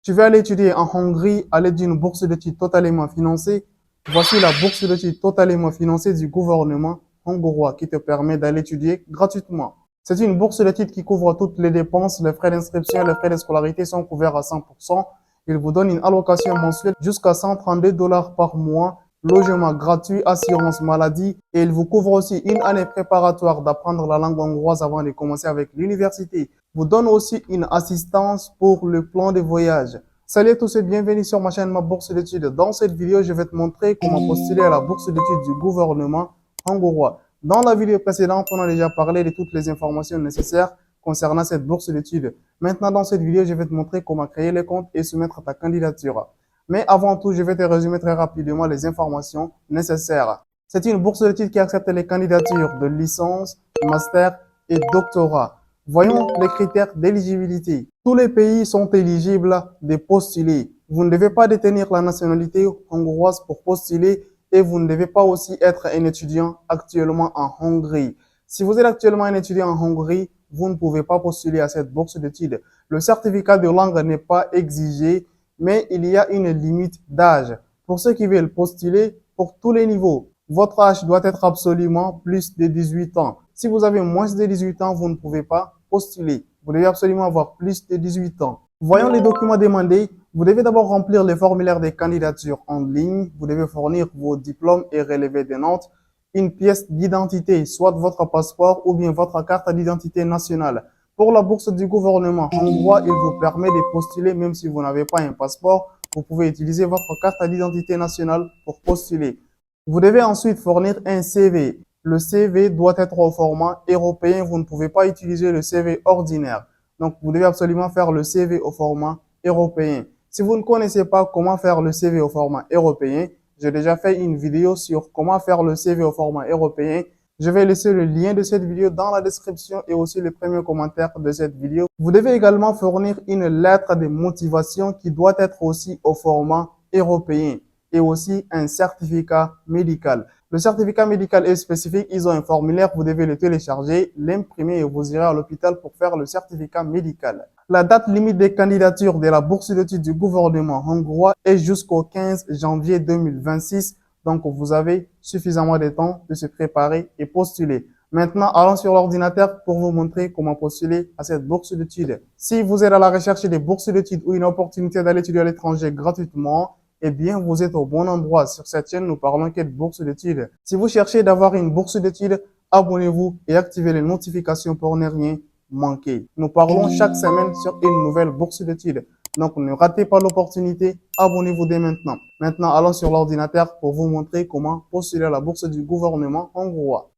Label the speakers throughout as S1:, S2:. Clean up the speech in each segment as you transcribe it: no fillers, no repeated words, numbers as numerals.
S1: Tu veux aller étudier en Hongrie à l'aide d'une bourse d'études totalement financée. Voici la bourse d'études totalement financée du gouvernement hongrois qui te permet d'aller étudier gratuitement. C'est une bourse d'études qui couvre toutes les dépenses, les frais d'inscription, les frais de scolarité sont couverts à 100%. Il vous donne une allocation mensuelle jusqu'à 132 dollars par mois, logement gratuit, assurance maladie et il vous couvre aussi une année préparatoire d'apprendre la langue hongroise avant de commencer avec l'université. Vous donne aussi une assistance pour le plan de voyage. Salut à tous et bienvenue sur ma chaîne Ma Bourse d'études. Dans cette vidéo, je vais te montrer comment postuler à la bourse d'études du gouvernement hongrois. Dans la vidéo précédente, on a déjà parlé de toutes les informations nécessaires concernant cette bourse d'études. Maintenant, dans cette vidéo, je vais te montrer comment créer les comptes et soumettre ta candidature. Mais avant tout, je vais te résumer très rapidement les informations nécessaires. C'est une bourse d'études qui accepte les candidatures de licence, master et doctorat. Voyons les critères d'éligibilité. Tous les pays sont éligibles de postuler. Vous ne devez pas détenir la nationalité hongroise pour postuler et vous ne devez pas aussi être un étudiant actuellement en Hongrie. Si vous êtes actuellement un étudiant en Hongrie, vous ne pouvez pas postuler à cette bourse d'études. Le certificat de langue n'est pas exigé, mais il y a une limite d'âge. Pour ceux qui veulent postuler pour tous les niveaux, votre âge doit être absolument plus de 18 ans. Si vous avez moins de 18 ans, vous ne pouvez pas postuler. Vous devez absolument avoir plus de 18 ans. Voyons les documents demandés. Vous devez d'abord remplir le formulaire des candidatures en ligne. Vous devez fournir vos diplômes et relevés de notes, une pièce d'identité, soit votre passeport ou bien votre carte d'identité nationale. Pour la bourse du gouvernement hongrois, il vous permet de postuler même si vous n'avez pas un passeport. Vous pouvez utiliser votre carte d'identité nationale pour postuler. Vous devez ensuite fournir un CV. Le CV doit être au format européen. Vous ne pouvez pas utiliser le CV ordinaire. Donc, vous devez absolument faire le CV au format européen. Si vous ne connaissez pas comment faire le CV au format européen, j'ai déjà fait une vidéo sur comment faire le CV au format européen. Je vais laisser le lien de cette vidéo dans la description et aussi le premier commentaire de cette vidéo. Vous devez également fournir une lettre de motivation qui doit être aussi au format européen et aussi un certificat médical. Le certificat médical est spécifique, ils ont un formulaire, vous devez le télécharger, l'imprimer et vous irez à l'hôpital pour faire le certificat médical. La date limite des candidatures de la bourse d'études du gouvernement hongrois est jusqu'au 15 janvier 2026. Donc, vous avez suffisamment de temps de se préparer et postuler. Maintenant, allons sur l'ordinateur pour vous montrer comment postuler à cette bourse d'études. Si vous êtes à la recherche des bourses d'études ou une opportunité d'aller étudier à l'étranger gratuitement, eh bien, vous êtes au bon endroit. Sur cette chaîne, nous parlons que de bourse d'études. Si vous cherchez d'avoir une bourse d'études, abonnez-vous et activez les notifications pour ne rien manquer. Nous parlons chaque semaine sur une nouvelle bourse d'études. Donc, ne ratez pas l'opportunité. Abonnez-vous dès maintenant. Maintenant, allons sur l'ordinateur pour vous montrer comment postuler à la bourse du gouvernement hongrois.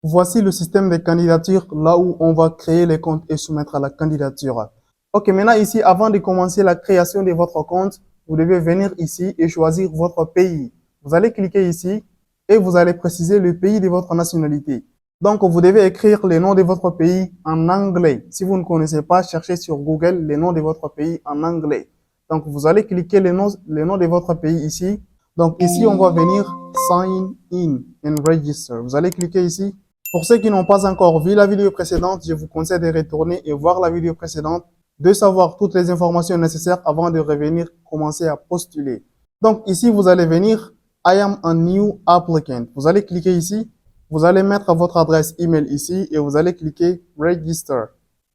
S1: Voici le système de candidature, là où on va créer les comptes et soumettre à la candidature. Ok, maintenant ici, avant de commencer la création de votre compte, vous devez venir ici et choisir votre pays. Vous allez cliquer ici et vous allez préciser le pays de votre nationalité. Donc, vous devez écrire le nom de votre pays en anglais. Si vous ne connaissez pas, cherchez sur Google le nom de votre pays en anglais. Donc, vous allez cliquer le nom de votre pays ici. Donc, ici, on va venir Sign in and Register. Vous allez cliquer ici. Pour ceux qui n'ont pas encore vu la vidéo précédente, je vous conseille de retourner et voir la vidéo précédente, de savoir toutes les informations nécessaires avant de revenir commencer à postuler. Donc ici, vous allez venir I am a new applicant. Vous allez cliquer ici, vous allez mettre votre adresse email ici et vous allez cliquer Register.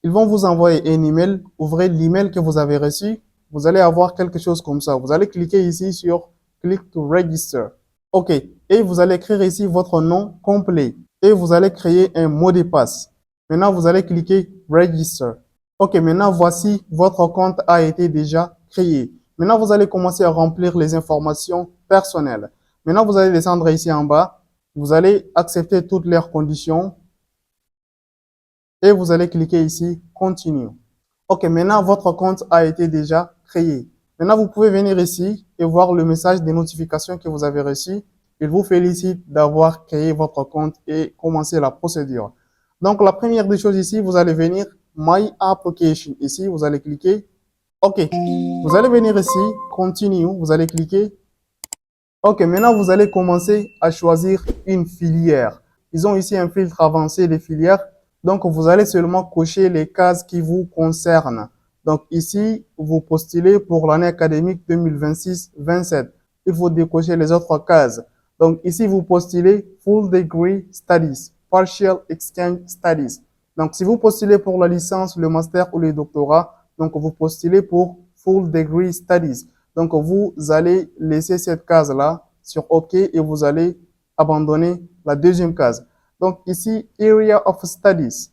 S1: Ils vont vous envoyer un email, ouvrez l'email que vous avez reçu, vous allez avoir quelque chose comme ça. Vous allez cliquer ici sur Click to Register. OK, et vous allez écrire ici votre nom complet et vous allez créer un mot de passe. Maintenant, vous allez cliquer Register. Ok, maintenant, voici votre compte a été déjà créé. Maintenant, vous allez commencer à remplir les informations personnelles. Maintenant, vous allez descendre ici en bas. Vous allez accepter toutes leurs conditions. Et vous allez cliquer ici, Continue. Ok, maintenant, votre compte a été déjà créé. Maintenant, vous pouvez venir ici et voir le message de notification que vous avez reçu. Il vous félicite d'avoir créé votre compte et commencer la procédure. Donc, la première des choses ici, vous allez venir My Application. Ici, vous allez cliquer OK. Vous allez venir ici, Continue. Vous allez cliquer OK. Maintenant, vous allez commencer à choisir une filière. Ils ont ici un filtre avancé des filières. Donc, vous allez seulement cocher les cases qui vous concernent. Donc, ici, vous postulez pour l'année académique 2026-27. Il faut décocher les autres cases. Donc, ici, vous postulez Full Degree Studies, Partial Exchange Studies. Donc, si vous postulez pour la licence, le master ou le doctorat, donc vous postulez pour Full Degree Studies. Donc, vous allez laisser cette case-là sur OK et vous allez abandonner la deuxième case. Donc, ici, Area of Studies.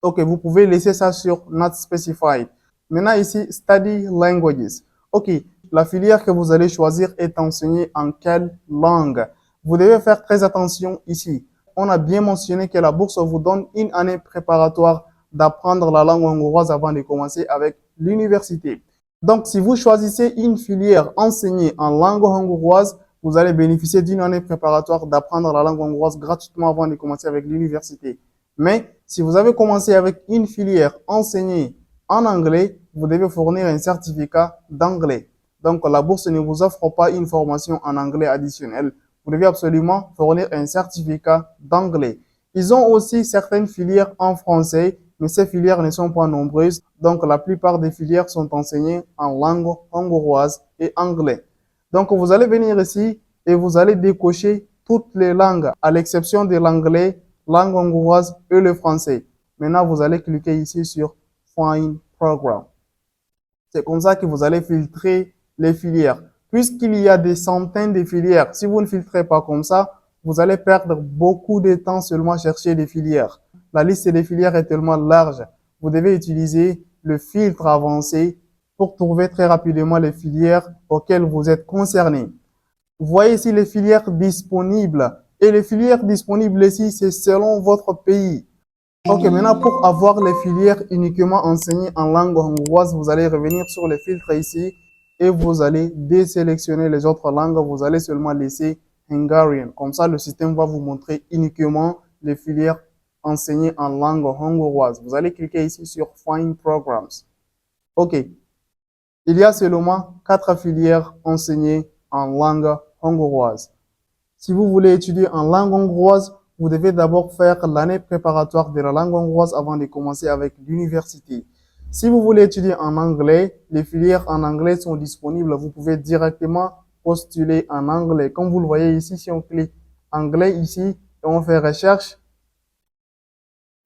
S1: OK, vous pouvez laisser ça sur Not Specified. Maintenant, ici, Study Languages. OK, la filière que vous allez choisir est enseignée en quelle langue? Vous devez faire très attention ici. On a bien mentionné que la bourse vous donne une année préparatoire d'apprendre la langue hongroise avant de commencer avec l'université. Donc, si vous choisissez une filière enseignée en langue hongroise, vous allez bénéficier d'une année préparatoire d'apprendre la langue hongroise gratuitement avant de commencer avec l'université. Mais si vous avez commencé avec une filière enseignée en anglais, vous devez fournir un certificat d'anglais. Donc, la bourse ne vous offre pas une formation en anglais additionnelle. Vous devez absolument fournir un certificat d'anglais. Ils ont aussi certaines filières en français, mais ces filières ne sont pas nombreuses. Donc, la plupart des filières sont enseignées en langue hongroise et anglais. Donc, vous allez venir ici et vous allez décocher toutes les langues, à l'exception de l'anglais, langue hongroise et le français. Maintenant, vous allez cliquer ici sur Find Program. C'est comme ça que vous allez filtrer les filières. Puisqu'il y a des centaines de filières, si vous ne filtrez pas comme ça, vous allez perdre beaucoup de temps seulement à chercher des filières. La liste des filières est tellement large. Vous devez utiliser le filtre avancé pour trouver très rapidement les filières auxquelles vous êtes concerné. Vous voyez ici les filières disponibles. Et les filières disponibles ici, c'est selon votre pays. Ok, maintenant pour avoir les filières uniquement enseignées en langue hongroise, vous allez revenir sur les filtres ici et vous allez désélectionner les autres langues. Vous allez seulement laisser Hungarian. Comme ça, le système va vous montrer uniquement les filières enseignées en langue hongroise. Vous allez cliquer ici sur Find Programs. Ok, il y a seulement 4 filières enseignées en langue hongroise. Si vous voulez étudier en langue hongroise, vous devez d'abord faire l'année préparatoire de la langue hongroise avant de commencer avec l'université. Si vous voulez étudier en anglais, les filières en anglais sont disponibles. Vous pouvez directement postuler en anglais. Comme vous le voyez ici, si on clique anglais ici et on fait recherche,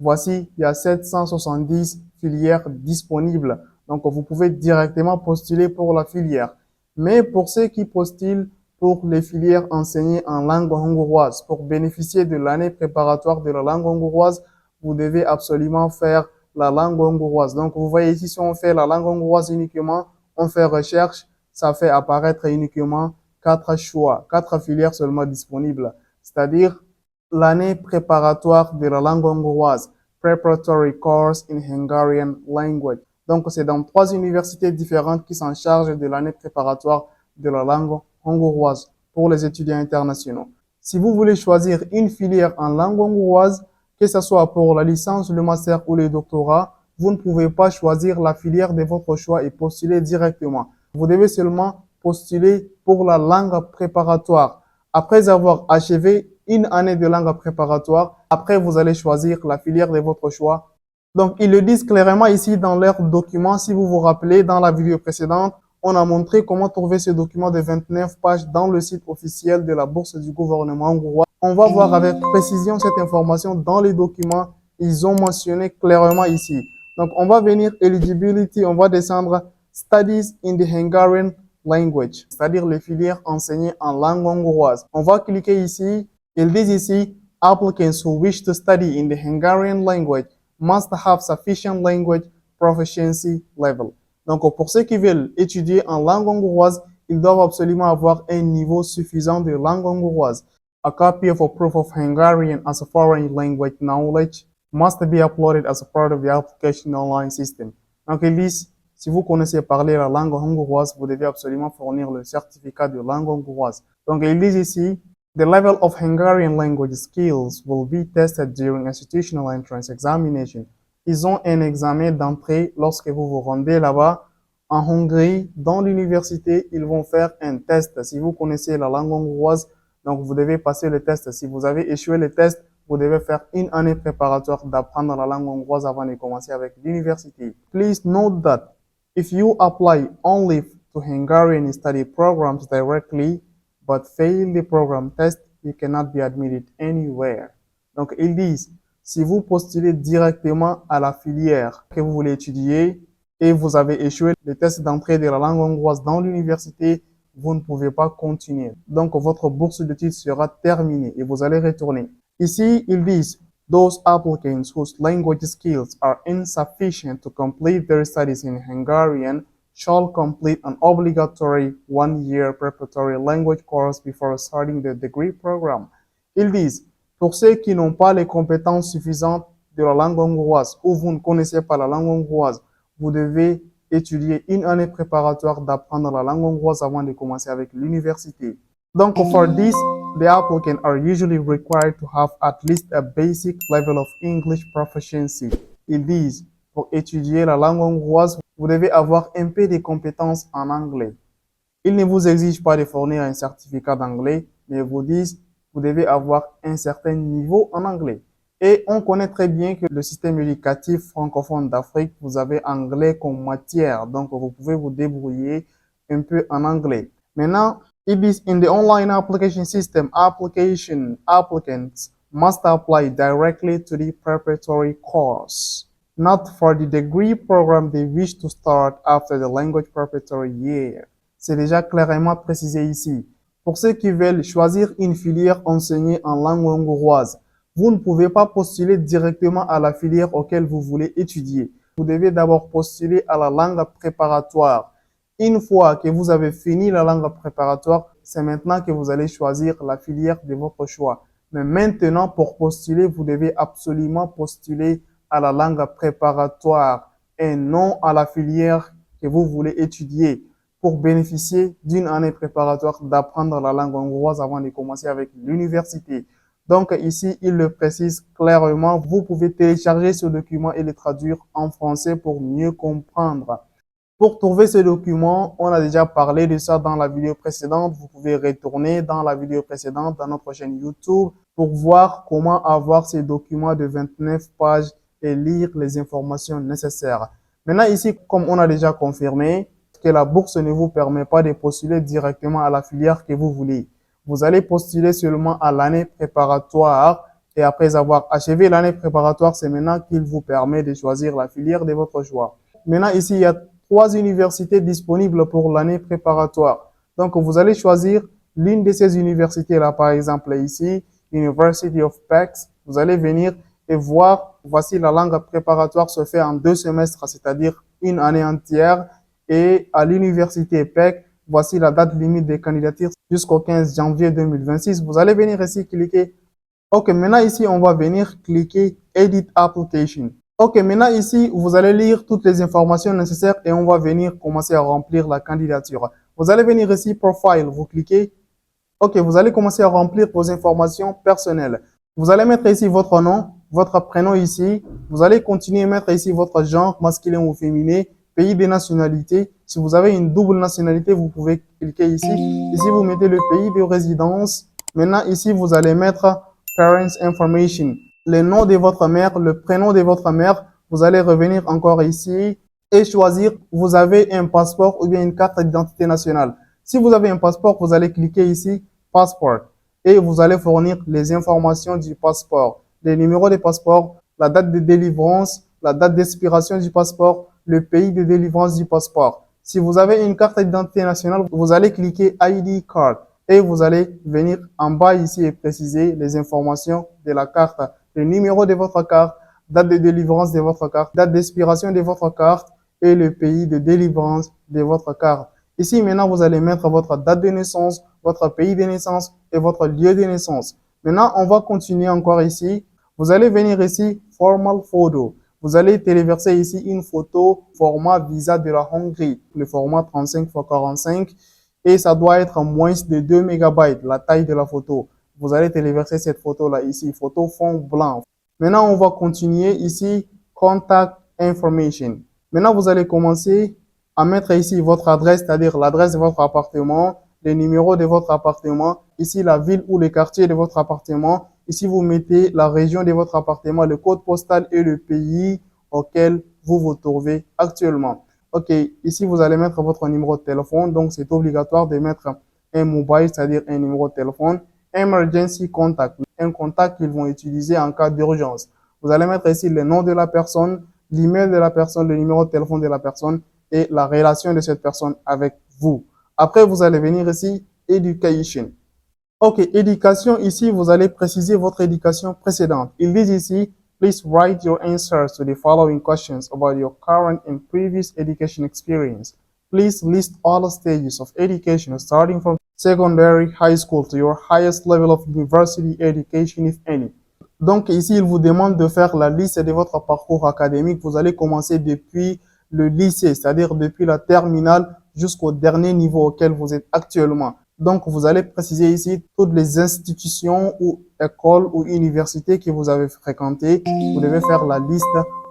S1: voici, il y a 770 filières disponibles. Donc, vous pouvez directement postuler pour la filière. Mais pour ceux qui postulent pour les filières enseignées en langue hongroise, pour bénéficier de l'année préparatoire de la langue hongroise, vous devez absolument faire la langue hongroise. Donc, vous voyez ici, si on fait la langue hongroise uniquement, on fait recherche, ça fait apparaître uniquement 4 choix, 4 filières seulement disponibles. C'est-à-dire, l'année préparatoire de la langue hongroise, Preparatory Course in Hungarian Language. Donc, c'est dans 3 universités différentes qui s'en chargent de l'année préparatoire de la langue hongroise pour les étudiants internationaux. Si vous voulez choisir une filière en langue hongroise, que ce soit pour la licence, le master ou le doctorat, vous ne pouvez pas choisir la filière de votre choix et postuler directement. Vous devez seulement postuler pour la langue préparatoire. Après avoir achevé une année de langue préparatoire, après vous allez choisir la filière de votre choix. Donc, ils le disent clairement ici dans leurs documents. Si vous vous rappelez, dans la vidéo précédente, on a montré comment trouver ce document de 29 pages dans le site officiel de la bourse du gouvernement hongrois. On va voir avec précision cette information dans les documents. Ils ont mentionné clairement ici. Donc, on va venir Eligibility, on va descendre Studies in the Hungarian Language, c'est-à-dire les filières enseignées en langue hongroise. On va cliquer ici. Ils disent ici, Applicants who wish to study in the Hungarian language must have sufficient language proficiency level. Donc, pour ceux qui veulent étudier en langue hongroise, ils doivent absolument avoir un niveau suffisant de langue hongroise. A copy of a proof of Hungarian as a foreign language knowledge must be uploaded as a part of the application online system. Donc, ils disent, si vous connaissez parler la langue hongroise, vous devez absolument fournir le certificat de langue hongroise. Donc, ils disent ici, the level of Hungarian language skills will be tested during institutional entrance examination. Ils ont un examen d'entrée lorsque vous vous rendez là-bas. En Hongrie, dans l'université, ils vont faire un test. Si vous connaissez la langue hongroise, donc vous devez passer le test. Si vous avez échoué le test, vous devez faire une année préparatoire d'apprendre la langue hongroise avant de commencer avec l'université. Please note that if you apply only to Hungarian study programs directly but fail the program test, you cannot be admitted anywhere. Donc, ils disent, si vous postulez directement à la filière que vous voulez étudier et vous avez échoué le test d'entrée de la langue hongroise dans l'université, vous ne pouvez pas continuer. Donc, votre bourse d'études sera terminée et vous allez retourner. Ici, ils disent, those applicants whose language skills are insufficient to complete their studies in Hungarian shall complete an obligatory one-year preparatory language course before starting the degree program. Ils disent, pour ceux qui n'ont pas les compétences suffisantes de la langue hongroise ou vous ne connaissez pas la langue hongroise, vous devez étudier une année préparatoire d'apprendre la langue hongroise avant de commencer avec l'université. Donc, for this, the applicants are usually required to have at least a basic level of English proficiency. Ils disent, pour étudier la langue hongroise, vous devez avoir un peu de compétences en anglais. Ils ne vous exigent pas de fournir un certificat d'anglais, mais vous disent, vous devez avoir un certain niveau en anglais. Et on connaît très bien que le système éducatif francophone d'Afrique, vous avez anglais comme matière, donc vous pouvez vous débrouiller un peu en anglais. Maintenant, it is in the online application system, applicants must apply directly to the preparatory course, not for the degree program they wish to start after the language preparatory year. C'est déjà clairement précisé ici. Pour ceux qui veulent choisir une filière enseignée en langue hongroise, vous ne pouvez pas postuler directement à la filière auquel vous voulez étudier. Vous devez d'abord postuler à la langue préparatoire. Une fois que vous avez fini la langue préparatoire, c'est maintenant que vous allez choisir la filière de votre choix. Mais maintenant, pour postuler, vous devez absolument postuler à la langue préparatoire et non à la filière que vous voulez étudier pour bénéficier d'une année préparatoire d'apprendre la langue hongroise avant de commencer avec l'université. Donc ici, il le précise clairement, vous pouvez télécharger ce document et le traduire en français pour mieux comprendre. Pour trouver ce document, on a déjà parlé de ça dans la vidéo précédente. Vous pouvez retourner dans la vidéo précédente dans notre chaîne YouTube pour voir comment avoir ces documents de 29 pages et lire les informations nécessaires. Maintenant ici, comme on a déjà confirmé, que la bourse ne vous permet pas de postuler directement à la filière que vous voulez. Vous allez postuler seulement à l'année préparatoire et après avoir achevé l'année préparatoire, c'est maintenant qu'il vous permet de choisir la filière de votre choix. Maintenant, ici, il y a 3 universités disponibles pour l'année préparatoire. Donc, vous allez choisir l'une de ces universités-là, par exemple ici, University of Pécs. Vous allez venir et voir, voici la langue préparatoire se fait en 2 semestres, c'est-à-dire une année entière. Et à l'université Pécs, voici la date limite des candidatures jusqu'au 15 janvier 2026. Vous allez venir ici cliquer. Ok, maintenant ici, on va venir cliquer Edit Application. Ok, maintenant ici, vous allez lire toutes les informations nécessaires et on va venir commencer à remplir la candidature. Vous allez venir ici Profile, vous cliquez. Ok, vous allez commencer à remplir vos informations personnelles. Vous allez mettre ici votre nom, votre prénom ici. Vous allez continuer à mettre ici votre genre, masculin ou féminin, pays de nationalité. Si vous avez une double nationalité, vous pouvez cliquer ici. Ici, vous mettez le pays de résidence. Maintenant, ici, vous allez mettre Parents Information, le nom de votre mère, le prénom de votre mère. Vous allez revenir encore ici et choisir, vous avez un passeport ou bien une carte d'identité nationale. Si vous avez un passeport, vous allez cliquer ici, Passport, et vous allez fournir les informations du passeport, les numéros de passeport, la date de délivrance, la date d'expiration du passeport, le pays de délivrance du passeport. Si vous avez une carte d'identité nationale, vous allez cliquer ID Card et vous allez venir en bas ici et préciser les informations de la carte, le numéro de votre carte, date de délivrance de votre carte, date d'expiration de votre carte et le pays de délivrance de votre carte. Ici, maintenant, vous allez mettre votre date de naissance, votre pays de naissance et votre lieu de naissance. Maintenant, on va continuer encore ici. Vous allez venir ici, Formal Photo. Vous allez téléverser ici une photo format Visa de la Hongrie, le format 35 x 45 et ça doit être moins de 2 MB, la taille de la photo. Vous allez téléverser cette photo-là ici, photo fond blanc. Maintenant, on va continuer ici, Contact Information. Maintenant, vous allez commencer à mettre ici votre adresse, c'est-à-dire l'adresse de votre appartement, le numéro de votre appartement, ici la ville ou le quartier de votre appartement, Ici, vous mettez la région de votre appartement, le code postal et le pays auquel vous vous trouvez actuellement. OK, ici, vous allez mettre votre numéro de téléphone. Donc, c'est obligatoire de mettre un mobile, c'est-à-dire un numéro de téléphone. Emergency contact, un contact qu'ils vont utiliser en cas d'urgence. Vous allez mettre ici le nom de la personne, l'email de la personne, le numéro de téléphone de la personne et la relation de cette personne avec vous. Après, vous allez venir ici, Education. OK, éducation, ici, vous allez préciser votre éducation précédente. Ils disent ici, please write your answers to the following questions about your current and previous education experience. Please list all stages of education, starting from secondary, high school to your highest level of university education, if any. Donc, ici, il vous demande de faire la liste de votre parcours académique. Vous allez commencer depuis le lycée, c'est-à-dire depuis la terminale jusqu'au dernier niveau auquel vous êtes actuellement. Donc, vous allez préciser ici toutes les institutions ou écoles ou universités que vous avez fréquentées. Vous devez faire la liste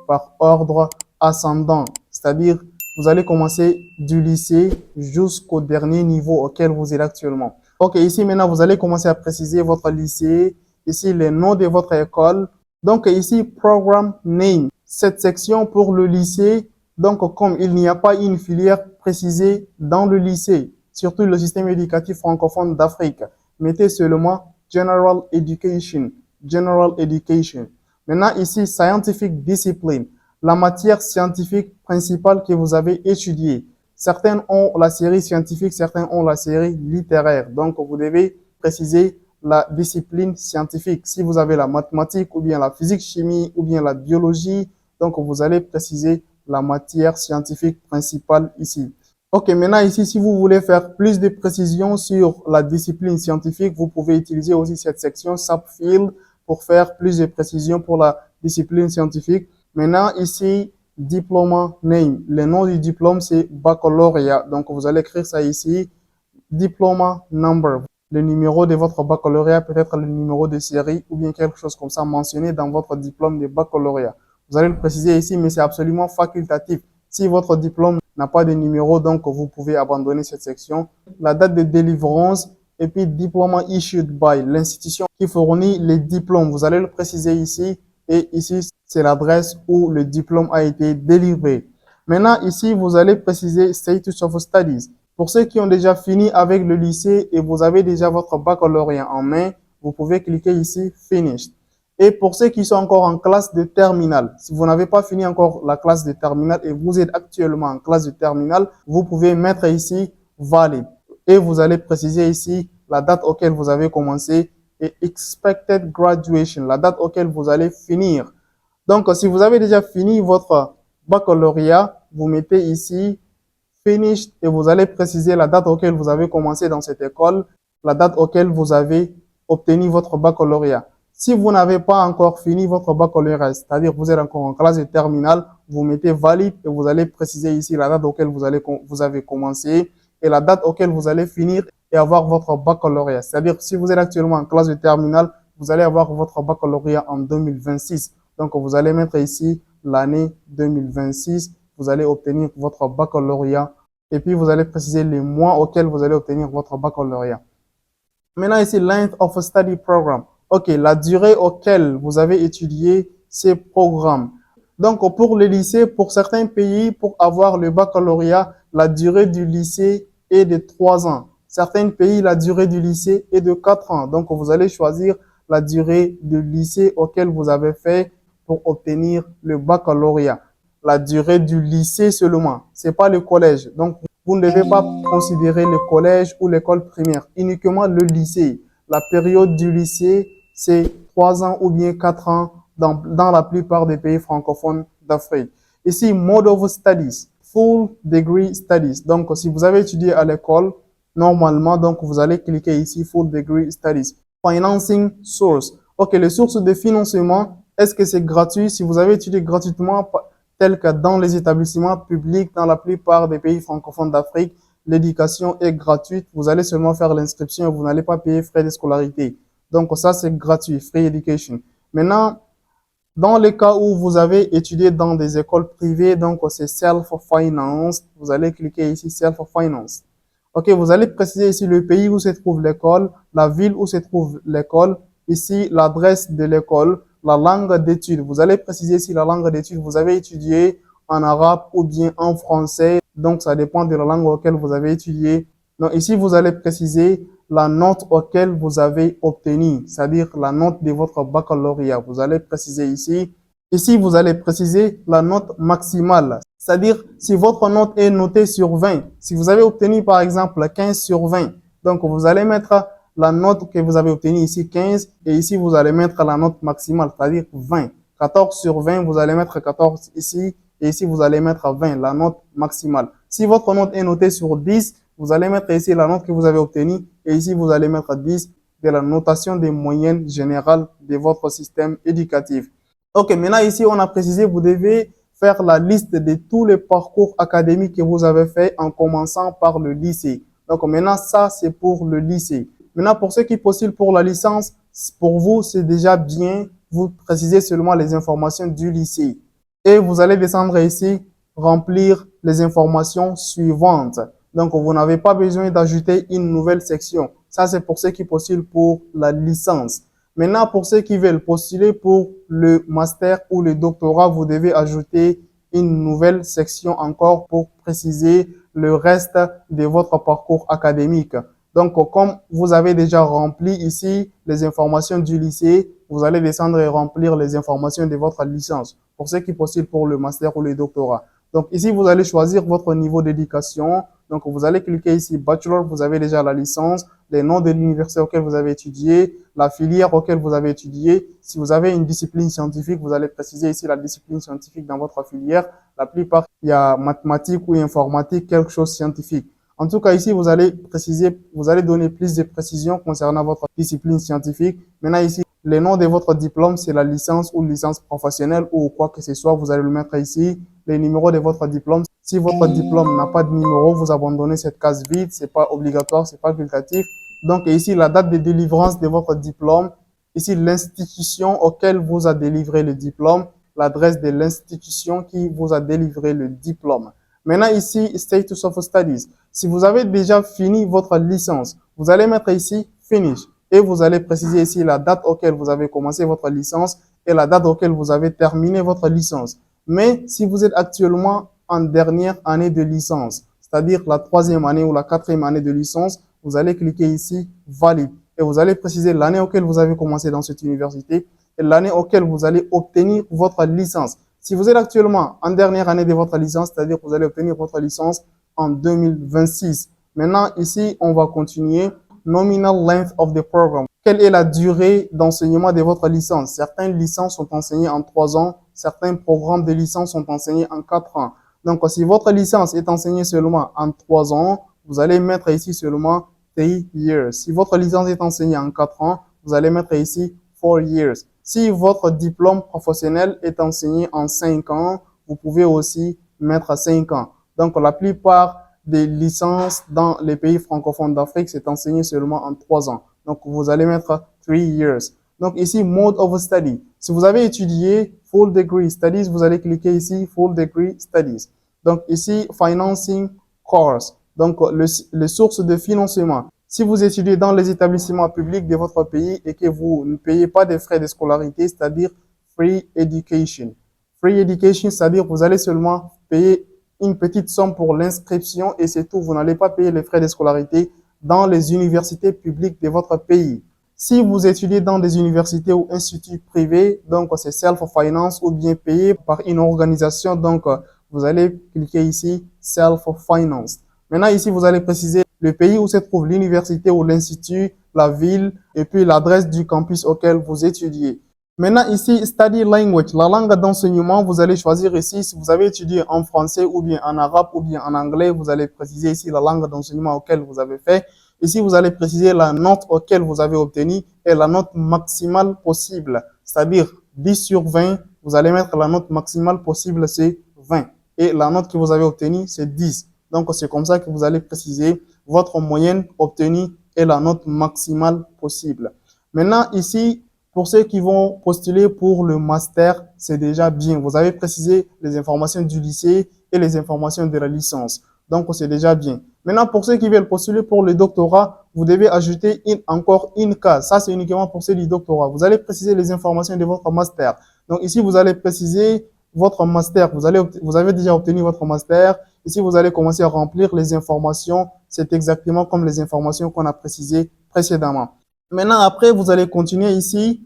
S1: par ordre ascendant, c'est-à-dire vous allez commencer du lycée jusqu'au dernier niveau auquel vous êtes actuellement. OK, ici maintenant, vous allez commencer à préciser votre lycée, ici le nom de votre école. Donc ici, Program Name, cette section pour le lycée. Donc comme il n'y a pas une filière précisée dans le lycée, surtout le système éducatif francophone d'Afrique, mettez seulement General Education. General Education. Maintenant ici, Scientific Discipline, la matière scientifique principale que vous avez étudiée. Certaines ont la série scientifique, certaines ont la série littéraire. Donc vous devez préciser la discipline scientifique. Si vous avez la mathématique ou bien la physique, chimie ou bien la biologie, donc vous allez préciser la matière scientifique principale ici. OK, maintenant ici, si vous voulez faire plus de précisions sur la discipline scientifique, vous pouvez utiliser aussi cette section Subfield pour faire plus de précisions pour la discipline scientifique. Maintenant ici, Diploma Name. Le nom du diplôme, c'est baccalauréat. Donc vous allez écrire ça ici, Diploma Number. Le numéro de votre baccalauréat, peut-être le numéro de série ou bien quelque chose comme ça mentionné dans votre diplôme de baccalauréat. Vous allez le préciser ici, mais c'est absolument facultatif. Si votre diplôme n'a pas de numéro, donc vous pouvez abandonner cette section. La date de délivrance et puis diplôme issued by l'institution qui fournit les diplômes. Vous allez le préciser ici et ici, c'est l'adresse où le diplôme a été délivré. Maintenant, ici, vous allez préciser status of studies. Pour ceux qui ont déjà fini avec le lycée et vous avez déjà votre baccalauréat en main, vous pouvez cliquer ici Finished. Et pour ceux qui sont encore en classe de terminale, si vous n'avez pas fini encore la classe de terminale et vous êtes actuellement en classe de terminale, vous pouvez mettre ici Valid. Et vous allez préciser ici la date auquel vous avez commencé et Expected Graduation, la date auquel vous allez finir. Donc, si vous avez déjà fini votre baccalauréat, vous mettez ici Finished et vous allez préciser la date auquel vous avez commencé dans cette école, la date auquel vous avez obtenu votre baccalauréat. Si vous n'avez pas encore fini votre baccalauréat, c'est-à-dire vous êtes encore en classe de terminale, vous mettez valide et vous allez préciser ici la date auquel vous avez commencé et la date auquel vous allez finir et avoir votre baccalauréat. C'est-à-dire si vous êtes actuellement en classe de terminale, vous allez avoir votre baccalauréat en 2026. Donc vous allez mettre ici l'année 2026. Vous allez obtenir votre baccalauréat et puis vous allez préciser les mois auxquels vous allez obtenir votre baccalauréat. Maintenant ici, length of a study program. OK, la durée auquel vous avez étudié ces programmes. Donc pour le lycée, pour certains pays, pour avoir le baccalauréat, la durée du lycée est de 3 ans. Certains pays, la durée du lycée est de 4 ans. Donc vous allez choisir la durée du lycée auquel vous avez fait pour obtenir le baccalauréat. La durée du lycée seulement, c'est pas le collège. Donc, vous ne devez pas considérer le collège ou l'école primaire, uniquement le lycée. La période du lycée, c'est 3 ans ou bien 4 ans dans la plupart des pays francophones d'Afrique. Ici, mode of studies, full degree studies. Donc, si vous avez étudié à l'école, normalement, donc vous allez cliquer ici, full degree studies. Financing source. OK, les sources de financement, est-ce que c'est gratuit? Si vous avez étudié gratuitement, tel que dans les établissements publics dans la plupart des pays francophones d'Afrique, l'éducation est gratuite. Vous allez seulement faire l'inscription et vous n'allez pas payer frais de scolarité. Donc ça, c'est gratuit, free education. Maintenant, dans les cas où vous avez étudié dans des écoles privées, donc c'est self-finance, vous allez cliquer ici self-finance. OK, vous allez préciser ici le pays où se trouve l'école, la ville où se trouve l'école ici l'adresse de l'école, la langue d'études. Vous allez préciser ici la langue d'études. Vous avez étudié en arabe ou bien en français. Donc, ça dépend de la langue auquel vous avez étudié. Donc, ici, vous allez préciser la note auquel vous avez obtenu, c'est-à-dire la note de votre baccalauréat. Vous allez préciser ici. Ici, vous allez préciser la note maximale, c'est-à-dire si votre note est notée sur 20, si vous avez obtenu par exemple 15 sur 20, donc vous allez mettre la note que vous avez obtenue ici 15 et ici vous allez mettre la note maximale, c'est-à-dire 20. 14 sur 20, vous allez mettre 14 ici et ici vous allez mettre 20, la note maximale. Si votre note est notée sur 10, vous allez mettre ici la note que vous avez obtenue et ici vous allez mettre 10 de la notation des moyennes générales de votre système éducatif. Ok, maintenant ici on a précisé, vous devez faire la liste de tous les parcours académiques que vous avez fait en commençant par le lycée. Donc maintenant ça c'est pour le lycée. Maintenant pour ceux qui postulent pour la licence, pour vous c'est déjà bien, vous précisez seulement les informations du lycée. Et vous allez descendre ici, remplir les informations suivantes. Donc, vous n'avez pas besoin d'ajouter une nouvelle section. Ça, c'est pour ceux qui postulent pour la licence. Maintenant, pour ceux qui veulent postuler pour le master ou le doctorat, vous devez ajouter une nouvelle section encore pour préciser le reste de votre parcours académique. Donc, comme vous avez déjà rempli ici les informations du lycée, vous allez descendre et remplir les informations de votre licence pour ceux qui postulent pour le master ou le doctorat. Donc, ici, vous allez choisir votre niveau d'éducation. Donc, vous allez cliquer ici Bachelor, vous avez déjà la licence, les noms de l'université auquel vous avez étudié, la filière auquel vous avez étudié. Si vous avez une discipline scientifique, vous allez préciser ici la discipline scientifique dans votre filière. La plupart, il y a mathématiques ou informatique, quelque chose scientifique. En tout cas, ici, vous allez préciser, vous allez donner plus de précisions concernant votre discipline scientifique. Maintenant, ici, le nom de votre diplôme, c'est la licence ou licence professionnelle ou quoi que ce soit. Vous allez le mettre ici. Les numéros de votre diplôme. Si votre diplôme n'a pas de numéro, vous abandonnez cette case vide. C'est pas obligatoire, c'est pas facultatif. Donc, ici, la date de délivrance de votre diplôme. Ici, l'institution auquel vous a délivré le diplôme. L'adresse de l'institution qui vous a délivré le diplôme. Maintenant, ici, Status of Studies. Si vous avez déjà fini votre licence, vous allez mettre ici Finish. Et vous allez préciser ici la date auquel vous avez commencé votre licence et la date auquel vous avez terminé votre licence. Mais si vous êtes actuellement en dernière année de licence, c'est-à-dire la 3e année ou la 4e année de licence, vous allez cliquer ici Valide. Et vous allez préciser l'année auquel vous avez commencé dans cette université et l'année auquel vous allez obtenir votre licence. Si vous êtes actuellement en dernière année de votre licence, c'est-à-dire que vous allez obtenir votre licence en 2026. Maintenant, ici, on va continuer. Nominal length of the program. Quelle est la durée d'enseignement de votre licence? Certaines licences sont enseignées en 3 ans, certains programmes de licence sont enseignés en 4 ans. Donc, si votre licence est enseignée seulement en 3 ans, vous allez mettre ici seulement 3 years. Si votre licence est enseignée en 4 ans, vous allez mettre ici 4 years. Si votre diplôme professionnel est enseigné en 5 ans, vous pouvez aussi mettre 5 ans. Donc, la plupart des licences dans les pays francophones d'Afrique, c'est enseigné seulement en 3 ans. Donc, vous allez mettre 3 years. Donc, ici, Mode of Study. Si vous avez étudié Full Degree Studies, vous allez cliquer ici Full Degree Studies. Donc, ici, Financing Course. Donc, les sources de financement. Si vous étudiez dans les établissements publics de votre pays et que vous ne payez pas des frais de scolarité, c'est-à-dire Free Education. Free Education, c'est-à-dire vous allez seulement payer une petite somme pour l'inscription et c'est tout. Vous n'allez pas payer les frais de scolarité dans les universités publiques de votre pays. Si vous étudiez dans des universités ou instituts privés, donc c'est self-finance ou bien payé par une organisation, donc vous allez cliquer ici self-finance. Maintenant ici, vous allez préciser le pays où se trouve l'université ou l'institut, la ville et puis l'adresse du campus auquel vous étudiez. Maintenant, ici, Study Language, la langue d'enseignement, vous allez choisir ici, si vous avez étudié en français ou bien en arabe ou bien en anglais, vous allez préciser ici la langue d'enseignement auquel vous avez fait. Ici, vous allez préciser la note auquel vous avez obtenu et la note maximale possible, c'est-à-dire 10 sur 20, vous allez mettre la note maximale possible, c'est 20. Et la note que vous avez obtenue, c'est 10. Donc, c'est comme ça que vous allez préciser votre moyenne obtenue et la note maximale possible. Maintenant, ici, pour ceux qui vont postuler pour le master, c'est déjà bien. Vous avez précisé les informations du lycée et les informations de la licence. Donc, c'est déjà bien. Maintenant, pour ceux qui veulent postuler pour le doctorat, vous devez ajouter encore une case. Ça, c'est uniquement pour ceux du doctorat. Vous allez préciser les informations de votre master. Donc ici, vous allez préciser votre master. Vous avez déjà obtenu votre master. Ici, vous allez commencer à remplir les informations. C'est exactement comme les informations qu'on a précisées précédemment. Maintenant, après, vous allez continuer ici.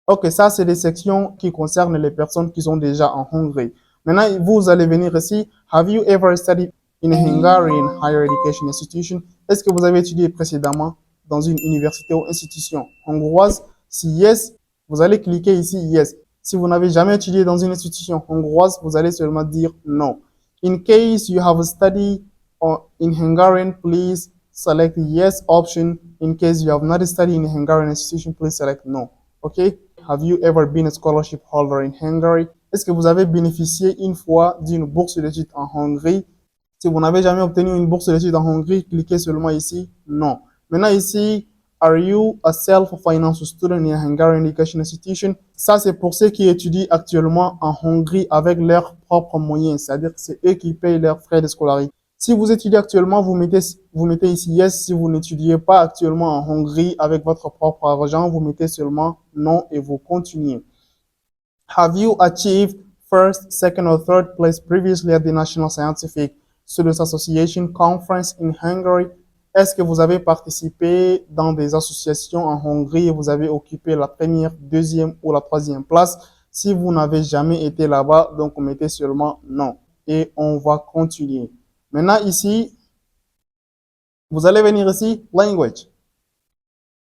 S1: Ok, ça, c'est des sections qui concernent les personnes qui sont déjà en Hongrie. Maintenant, vous allez venir ici. Have you ever studied in a Hungarian higher education institution? Est-ce que vous avez étudié précédemment dans une université ou institution hongroise? Si yes, vous allez cliquer ici yes. Si vous n'avez jamais étudié dans une institution hongroise, vous allez seulement dire non. In case you have studied in Hungarian, please select yes option. In case you have not studied in a Hungarian institution, please select no. OK? Have you ever been a scholarship holder in Hungary? Est-ce que vous avez bénéficié une fois d'une bourse d'études en Hongrie? Si vous n'avez jamais obtenu une bourse d'études en Hongrie, cliquez seulement ici non. Maintenant ici, are you a self-financed student in a Hungarian education institution? Ça, c'est pour ceux qui étudient actuellement en Hongrie avec leurs propres moyens, c'est-à-dire que c'est eux qui payent leurs frais de scolarité. Si vous étudiez actuellement, vous mettez ici yes. Si vous n'étudiez pas actuellement en Hongrie avec votre propre argent, vous mettez seulement non et vous continuez. Have you achieved first, second or third place previously at the National Scientific Students Association Conference in Hungary? Est-ce que vous avez participé dans des associations en Hongrie et vous avez occupé la première, deuxième ou la troisième place? Si vous n'avez jamais été là-bas, donc mettez seulement non et on va continuer. Maintenant ici, vous allez venir ici, language.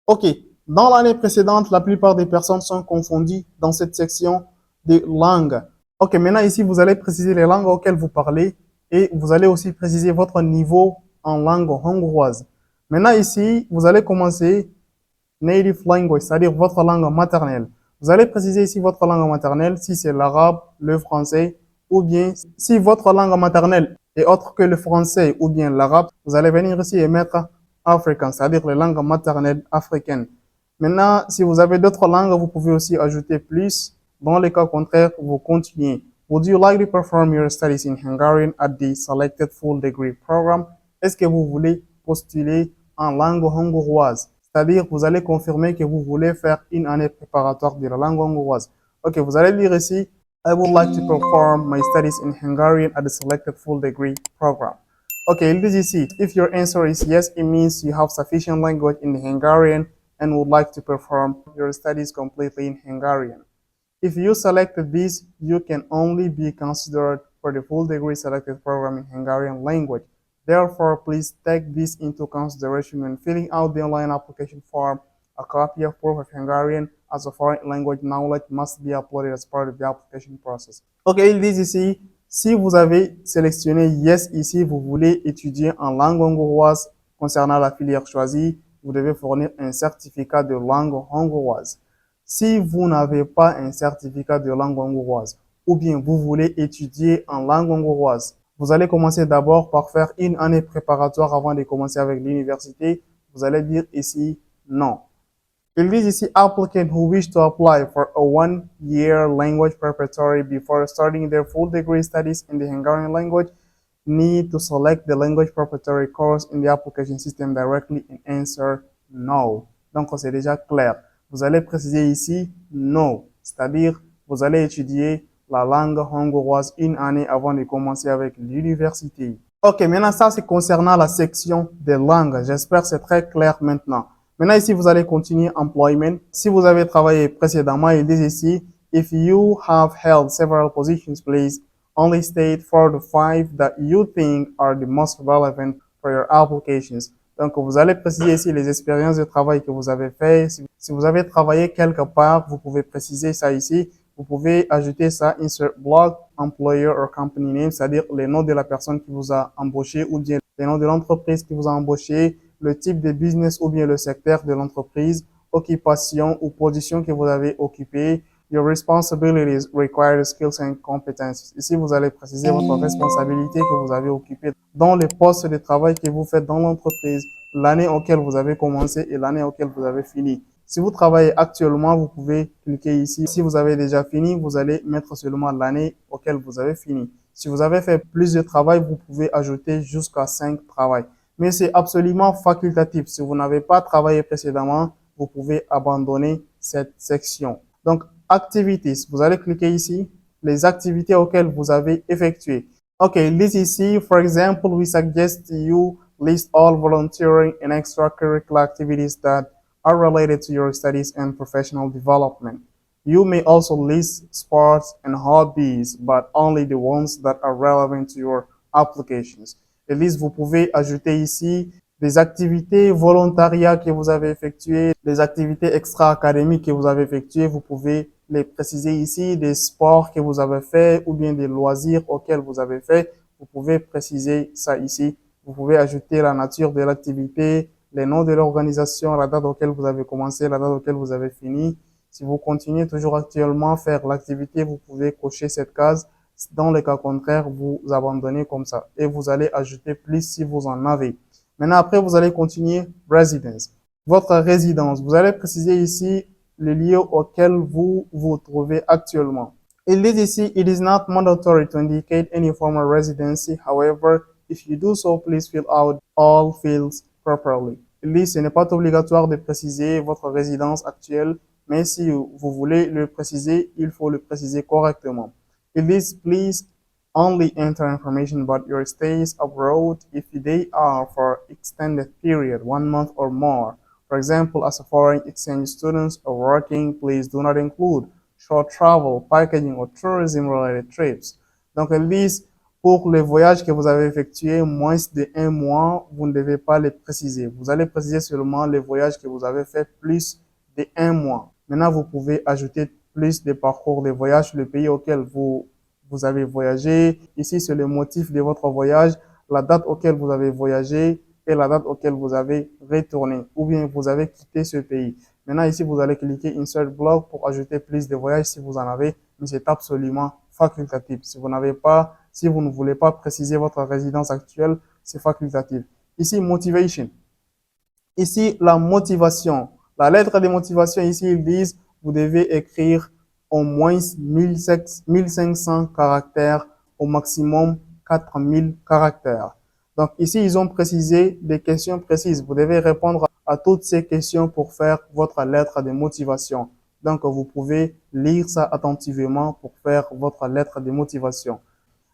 S1: Ok, dans l'année précédente, la plupart des personnes sont confondues dans cette section de langues. Ok, maintenant ici, vous allez préciser les langues auxquelles vous parlez et vous allez aussi préciser votre niveau en langue hongroise. Maintenant ici, vous allez commencer native language, c'est-à-dire votre langue maternelle. Vous allez préciser ici votre langue maternelle, si c'est l'arabe, le français, ou bien si votre langue maternelle est autre que le français ou bien l'arabe, vous allez venir ici et mettre africain, c'est-à-dire les langues maternelles africaines. Maintenant, si vous avez d'autres langues, vous pouvez aussi ajouter plus. Dans les cas contraires, vous continuez. Would you like to perform your studies in Hungarian at the selected full degree program? Est-ce que vous voulez postuler en langue hongroise? C'est-à-dire, vous allez confirmer que vous voulez faire une année préparatoire de la langue hongroise. Ok, vous allez lire ici, I would like to perform my studies in Hungarian at the selected full degree program. Ok, ils disent ici, if your answer is yes, it means you have sufficient language in Hungarian and would like to perform your studies completely in Hungarian. If you selected this, you can only be considered for the full degree selected program in Hungarian language. Therefore, please take this into consideration when filling out the online application form. A copy of proof of Hungarian as a foreign language knowledge must be uploaded as part of the application process. Ok, ils disent ici, si vous avez sélectionné yes ici, vous voulez étudier en langue hongroise concernant la filière choisie, vous devez fournir un certificat de langue hongroise. Si vous n'avez pas un certificat de langue hongroise ou bien vous voulez étudier en langue hongroise, vous allez commencer d'abord par faire une année préparatoire avant de commencer avec l'université. Vous allez dire ici non. Ils disent ici, applicants who wish to apply for a one-year language preparatory before starting their full degree studies in the Hungarian language need to select the language preparatory course in the application system directly and answer no. Donc, c'est déjà clair. Vous allez préciser ici no, c'est-à-dire vous allez étudier la langue hongroise une année avant de commencer avec l'université. Ok, maintenant ça c'est concernant la section des langues. J'espère que c'est très clair maintenant. Maintenant ici vous allez continuer employment. Si vous avez travaillé précédemment, il dit ici, if you have held several positions, please only state 4 to 5 that you think are the most relevant for your applications. Donc, vous allez préciser ici les expériences de travail que vous avez fait. Si vous avez travaillé quelque part, vous pouvez préciser ça ici. Vous pouvez ajouter ça, insert block, employer or company name, c'est-à-dire les noms de la personne qui vous a embauché ou bien les noms de l'entreprise qui vous a embauché, le type de business ou bien le secteur de l'entreprise, occupation ou position que vous avez occupée, your responsibilities, required skills and competences. Ici, vous allez préciser votre responsabilité que vous avez occupée dans les postes de travail que vous faites dans l'entreprise, l'année auquel vous avez commencé et l'année auquel vous avez fini. Si vous travaillez actuellement, vous pouvez cliquer ici. Si vous avez déjà fini, vous allez mettre seulement l'année auquel vous avez fini. Si vous avez fait plus de travail, vous pouvez ajouter jusqu'à 5 travail. mais c'est absolument facultatif. Si vous n'avez pas travaillé précédemment, vous pouvez abandonner cette section. Donc, activities, vous allez cliquer ici, les activités auxquelles vous avez effectué. Okay, list ici, for example, we suggest you list all volunteering and extracurricular activities that are related to your studies and professional development. You may also list sports and hobbies, but only the ones that are relevant to your applications. Et liste, vous pouvez ajouter ici des activités volontariat que vous avez effectuées, des activités extra-académiques que vous avez effectuées. Vous pouvez les préciser ici, des sports que vous avez fait ou bien des loisirs auxquels vous avez fait. Vous pouvez préciser ça ici. Vous pouvez ajouter la nature de l'activité, les noms de l'organisation, la date auquel vous avez commencé, la date auquel vous avez fini. Si vous continuez toujours actuellement à faire l'activité, vous pouvez cocher cette case. Dans le cas contraire, vous abandonnez comme ça et vous allez ajouter plus si vous en avez. Maintenant, après, vous allez continuer residence. Votre résidence, vous allez préciser ici le lieu auquel vous vous trouvez actuellement. Il dit ici, it is not mandatory to indicate any former residency. However, if you do so, please fill out all fields properly. Il dit, ce n'est pas obligatoire de préciser votre résidence actuelle, mais si vous voulez le préciser, il faut le préciser correctement. Il dit, please only enter information about your stays abroad if they are for extended period, 1 month or more. For example, as a foreign exchange student or working, please do not include short travel, packaging or tourism-related trips. Donc, ils disent, pour les voyages que vous avez effectués moins de 1 mois, vous ne devez pas les préciser. Vous allez préciser seulement les voyages que vous avez fait plus de 1 mois. Maintenant, vous pouvez ajouter plus de parcours de voyage, le pays auquel vous avez voyagé. Ici, c'est le motif de votre voyage, la date auquel vous avez voyagé et la date auquel vous avez retourné ou bien vous avez quitté ce pays. Maintenant, ici, vous allez cliquer Insert Blog pour ajouter plus de voyages si vous en avez, mais c'est absolument facultatif. Si vous n'avez pas, si vous ne voulez pas préciser votre résidence actuelle, c'est facultatif. Ici, Motivation. Ici, la motivation. La lettre de motivation, ici, ils disent, vous devez écrire au moins 1500 caractères, au maximum 4000 caractères. Donc ici, ils ont précisé des questions précises. Vous devez répondre à toutes ces questions pour faire votre lettre de motivation. Donc, vous pouvez lire ça attentivement pour faire votre lettre de motivation.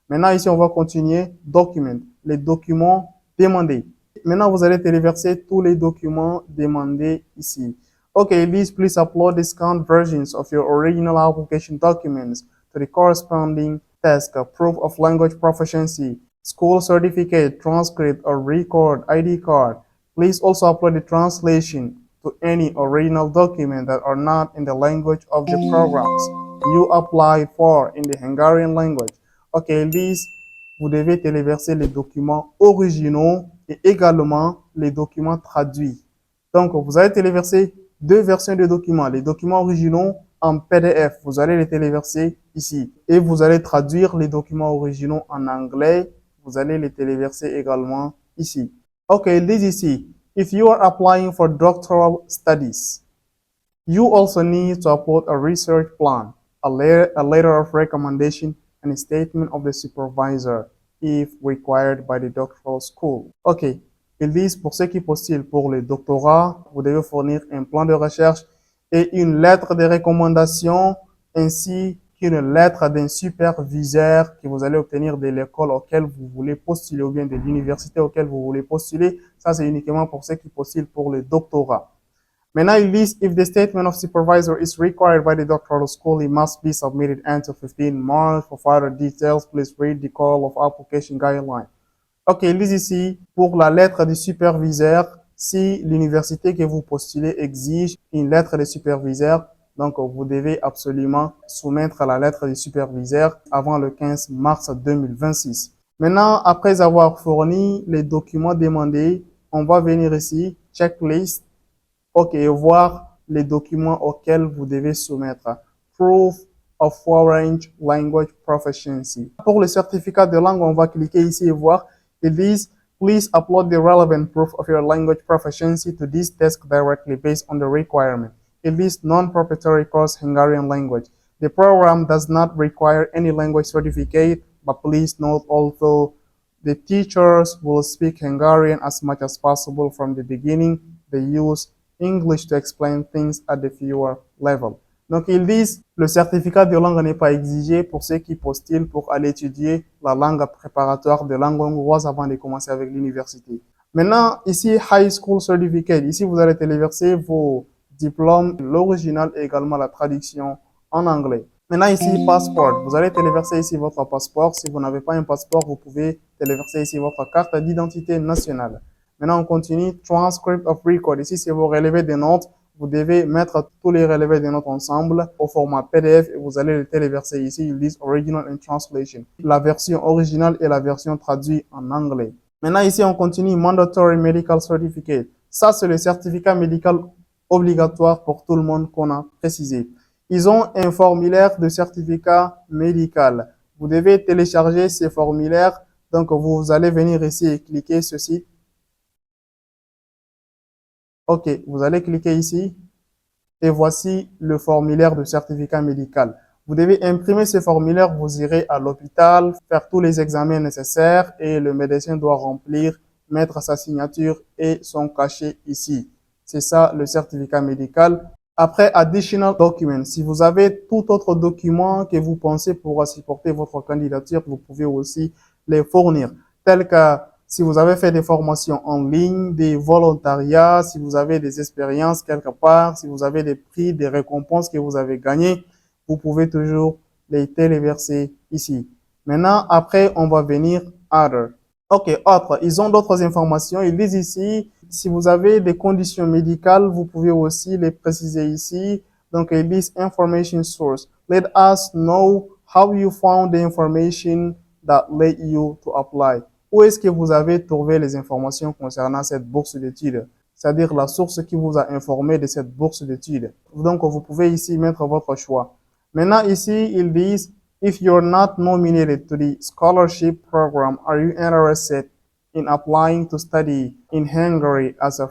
S1: Maintenant, ici, on va continuer. Document. Les documents demandés. Maintenant, vous allez téléverser tous les documents demandés ici. Okay, please upload the scanned versions of your original application documents to the corresponding task, proof of language proficiency, school certificate, transcript, or record ID card. Please also upload the translation to any original document that are not in the language of the programs you applied for in the Hungarian language. Okay, vous devez téléverser les documents originaux et également les documents traduits. Donc, vous allez téléverser 2 versions de documents. Les documents originaux en PDF, vous allez les téléverser ici. Et vous allez traduire les documents originaux en anglais. Vous allez les téléverser également ici. OK, this ici. If you are applying for doctoral studies, you also need to upload a research plan, a letter of recommendation, and a statement of the supervisor if required by the doctoral school. OK. Ils disent pour ceux qui postulent pour le doctorat, vous devez fournir un plan de recherche et une lettre de recommandation ainsi qu'une lettre d'un superviseur que vous allez obtenir de l'école auquel vous voulez postuler ou bien de l'université auquel vous voulez postuler. Ça, c'est uniquement pour ceux qui postulent pour le doctorat. Maintenant, ils disent, if the statement of supervisor is required by the doctoral school, it must be submitted until 15 March. For further details, please read the call of application guideline. OK, ils disent ici, pour la lettre du superviseur, si l'université que vous postulez exige une lettre de superviseur, donc vous devez absolument soumettre la lettre du superviseur avant le 15 mars 2026. Maintenant, après avoir fourni les documents demandés, on va venir ici, checklist, OK, et voir les documents auxquels vous devez soumettre. Proof of foreign language proficiency. Pour le certificat de langue, on va cliquer ici et voir. It is, please upload the relevant proof of your language proficiency to this desk directly based on the requirement. It is non-proprietary course Hungarian language. The program does not require any language certificate, but please note also The teachers will speak Hungarian as much as possible from the beginning. They use English to explain things at the fewer level. Donc, ils disent, le certificat de langue n'est pas exigé pour ceux qui postulent pour aller étudier la langue préparatoire de langue hongroise avant de commencer avec l'université. Maintenant, ici, High School Certificate. Ici, vous allez téléverser vos diplômes, l'original et également la traduction en anglais. Maintenant, ici, Passport. Vous allez téléverser ici votre passeport. Si vous n'avez pas un passeport, vous pouvez téléverser ici votre carte d'identité nationale. Maintenant, on continue. Transcript of Record. Ici, c'est vos relevés de notes. Vous devez mettre tous les relevés de notes ensemble au format PDF et vous allez les téléverser ici. Ils disent Original and Translation. La version originale et la version traduite en anglais. Maintenant, ici, on continue. Mandatory Medical Certificate. Ça, c'est le certificat médical obligatoire pour tout le monde qu'on a précisé. Ils ont un formulaire de certificat médical. Vous devez télécharger ces formulaires. Donc, vous allez venir ici et cliquer ceci. OK, vous allez cliquer ici et voici le formulaire de certificat médical. Vous devez imprimer ce formulaire, vous irez à l'hôpital, faire tous les examens nécessaires et le médecin doit remplir, mettre sa signature et son cachet ici. C'est ça le certificat médical. Après, additional documents. Si vous avez tout autre document que vous pensez pourra supporter votre candidature, vous pouvez aussi les fournir, tels que si vous avez fait des formations en ligne, des volontariats, si vous avez des expériences quelque part, si vous avez des prix, des récompenses que vous avez gagnées, vous pouvez toujours les téléverser ici. Maintenant, après, on va venir Other. OK, autre. Ils ont d'autres informations. Ils disent ici, si vous avez des conditions médicales, vous pouvez aussi les préciser ici. Donc, ils disent Information Source. Let us know how you found the information that led you to apply. Où est-ce que vous avez trouvé les informations concernant cette bourse d'études? C'est-à-dire la source qui vous a informé de cette bourse d'études. Donc, vous pouvez ici mettre votre choix. Maintenant, ici, ils disent, if you're not nominated to the scholarship program, are you interested in applying to study in Hungary as a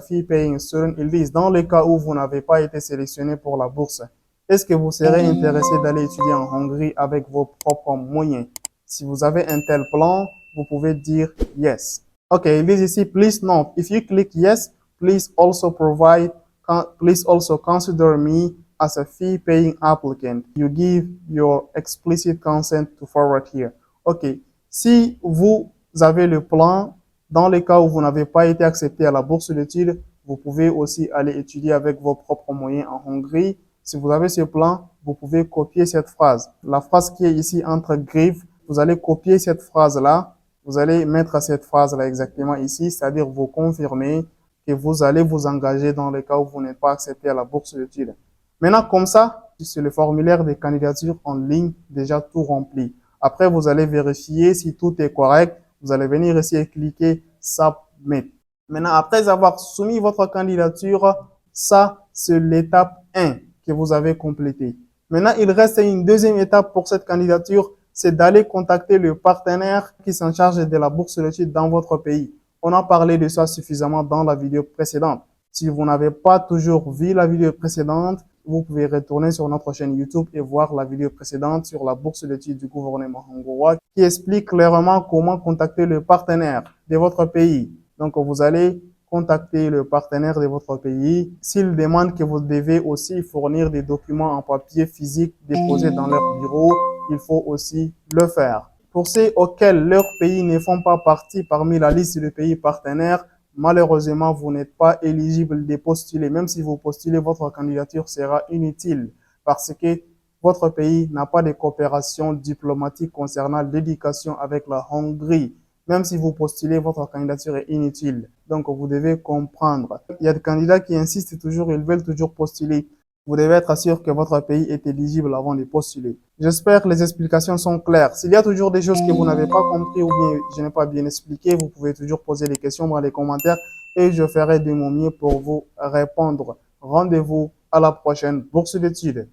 S1: fee-paying student? Ils disent, dans le cas où vous n'avez pas été sélectionné pour la bourse, est-ce que vous serez intéressé d'aller étudier en Hongrie avec vos propres moyens? Si vous avez un tel plan, vous pouvez dire yes. OK, ils disent ici, please note, if you click yes, please also consider me as a fee-paying applicant. You give your explicit consent to forward here. OK, si vous avez le plan, dans le cas où vous n'avez pas été accepté à la bourse d'études, vous pouvez aussi aller étudier avec vos propres moyens en Hongrie. Si vous avez ce plan, vous pouvez copier cette phrase. La phrase qui est ici entre griffes, vous allez copier cette phrase-là. Vous allez mettre cette phrase-là exactement ici, c'est-à-dire vous confirmer que vous allez vous engager dans le cas où vous n'êtes pas accepté à la bourse d'études. Maintenant, comme ça, c'est le formulaire de candidature en ligne déjà tout rempli. Après, vous allez vérifier si tout est correct. Vous allez venir ici et cliquer Submit. Maintenant, après avoir soumis votre candidature, ça, c'est l'étape 1 que vous avez complétée. Maintenant, il reste une deuxième étape pour cette candidature, c'est d'aller contacter le partenaire qui s'en charge de la bourse d'études dans votre pays. On a parlé de ça suffisamment dans la vidéo précédente. Si vous n'avez pas toujours vu la vidéo précédente, vous pouvez retourner sur notre chaîne YouTube et voir la vidéo précédente sur la bourse d'études du gouvernement hongrois qui explique clairement comment contacter le partenaire de votre pays. Donc, vous allez contacter le partenaire de votre pays. S'il demande que vous devez aussi fournir des documents en papier physique déposés dans leur bureau, il faut aussi le faire. Pour ceux auxquels leur pays ne font pas partie parmi la liste de pays partenaires, malheureusement, vous n'êtes pas éligible de postuler. Même si vous postulez, votre candidature sera inutile parce que votre pays n'a pas de coopération diplomatique concernant l'éducation avec la Hongrie. Même si vous postulez, votre candidature est inutile. Donc, vous devez comprendre. Il y a des candidats qui insistent toujours, ils veulent toujours postuler. Vous devez être sûr que votre pays est éligible avant de postuler. J'espère que les explications sont claires. S'il y a toujours des choses que vous n'avez pas compris ou bien je n'ai pas bien expliqué, vous pouvez toujours poser des questions dans les commentaires et je ferai de mon mieux pour vous répondre. Rendez-vous à la prochaine bourse d'études.